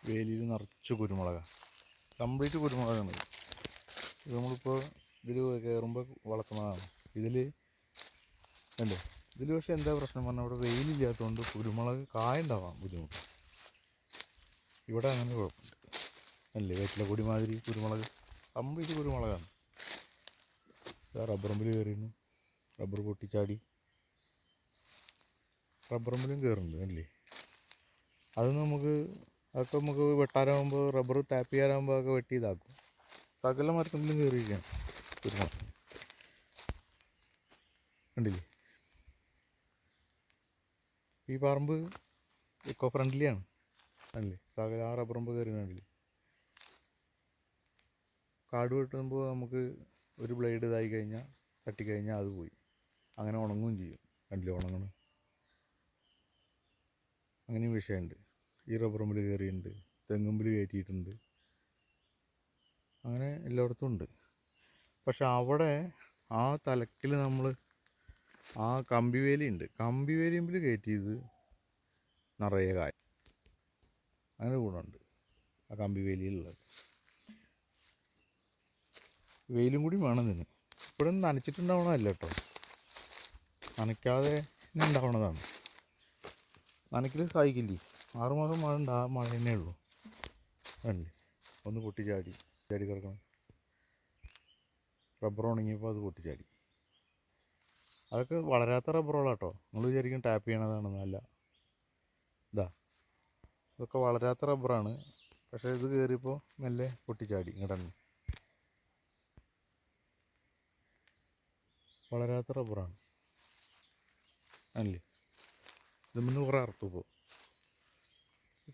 വേലിയിൽ നിറച്ച് കുരുമുളകാണ്, കംപ്ലീറ്റ് കുരുമുളകാണ്. ഇത് നമ്മളിപ്പോൾ ഇതിൽ കയറുമ്പോൾ വളർത്തുന്നതാണ്. ഇതിൽ അല്ലേ, ഇതിൽ പക്ഷേ എന്താ പ്രശ്നം പറഞ്ഞാൽ ഇവിടെ വെയിലില്ലാത്തതുകൊണ്ട് കുരുമുളക് കായ ഉണ്ടാവാൻ ബുദ്ധിമുട്ട്. ഇവിടെ അങ്ങനെ കുഴപ്പമില്ല അല്ലേ, വെറ്റിലക്കൊടി മാതിരി കുരുമുളക് കംപ്ലീറ്റ് കുരുമുളകാണ്. റബ്ബർ റമ്പിൽ കയറിയിരുന്നു, റബ്ബർ പൊട്ടിച്ചാടി, റബ്ബർ റമ്പിലും കയറുന്നുണ്ട് അല്ലേ. അത് അതൊക്കെ നമുക്ക് വെട്ടാനാകുമ്പോൾ റബ്ബർ ടാപ്പ് ചെയ്യാനാകുമ്പോൾ അതൊക്കെ വെട്ടി ഇതാക്കും. സകല മരത്തിലും കയറിയിരിക്കുകയാണ് കുരുമുളക് കണ്ടില്ലേ. ഈ പറമ്പ് എക്കോ ഫ്രണ്ട്ലിയാണ് അല്ലേ, സകല ആ റബ്ബർ റമ്പ് കയറി കണ്ടില്ലേ. കാട് വെട്ടുമ്പോൾ നമുക്ക് ഒരു ബ്ലേഡ് ഇതായി കഴിഞ്ഞാൽ തട്ടിക്കഴിഞ്ഞാൽ അത് പോയി, അങ്ങനെ ഉണങ്ങുകയും ചെയ്യും കണ്ടില്ലേ, ഉണങ്ങണം. അങ്ങനെയും വിഷയമുണ്ട്. ഈ റബ്ബർ റമ്പിൽ കയറിയിട്ടുണ്ട്, തെങ്ങുമ്പിൽ കയറ്റിയിട്ടുണ്ട്, അങ്ങനെ എല്ലായിടത്തും ഉണ്ട്. പക്ഷെ അവിടെ ആ തലക്കിൽ നമ്മൾ ആ കമ്പിവേലിയുണ്ട്, കമ്പിവേലിമ്പിൽ കയറ്റിയത് നിറയെ കായ, അങ്ങനെ ഗുണമുണ്ട് ആ കമ്പിവേലിയിലുള്ളത്. വെയിലും കൂടി വേണം ഇതിന്. ഇവിടെ നനച്ചിട്ടുണ്ടാവണമല്ല കേട്ടോ, നനയ്ക്കാതെ ഉണ്ടാവണതാണ്. നനയ്ക്കൽ സഹിക്കില്ലേ, 6 മാസം മഴ ഉണ്ട്, ആ മഴ തന്നെ ഉള്ളൂ അല്ലേ. ഒന്ന് പൊട്ടിച്ചാടി കിടക്കണം, റബ്ബർ ഉണങ്ങിയപ്പോൾ അത് പൊട്ടിച്ചാടി. അതൊക്കെ വളരാത്ത റബ്ബറുകളാട്ടോ, നിങ്ങൾ വിചാരിക്കും ടാപ്പ് ചെയ്യണതാണെന്നല്ല. ഇതൊക്കെ വളരാത്ത റബ്ബറാണ്, പക്ഷേ ഇത് കയറിയപ്പോൾ മെല്ലെ പൊട്ടിച്ചാടി ഇങ്ങോട്ട്. വളരാത്ത റബ്ബറാണ് അല്ലേ. ഇത് മുന്നേ കുറേ അറുത്തു ഇപ്പോൾ,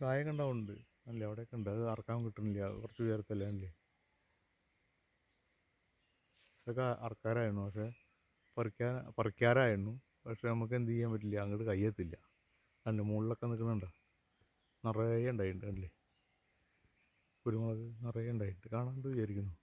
കായൊക്കെ ഉണ്ടാവുന്നുണ്ട് അല്ലേ, അവിടെയൊക്കെ ഉണ്ട്. അത് അറക്കാൻ കിട്ടുന്നില്ല, കുറച്ച് ഉയരത്തല്ലേ അല്ലേ. ഇതൊക്കെ അറക്കാരായിരുന്നു, പക്ഷേ പറിക്കാരായിരുന്നു, പക്ഷെ നമുക്ക് എന്ത് ചെയ്യാൻ പറ്റില്ല, അങ്ങോട്ട് കയ്യെത്തില്ല അല്ലേ. മുകളിലൊക്കെ നിൽക്കുന്നുണ്ടോ, നിറയെ ഉണ്ടായിട്ടുണ്ട് അല്ലേ, കുരുമുളക് നിറയെ ഉണ്ടായിട്ട് കാണാണ്ട് വിചാരിക്കുന്നു.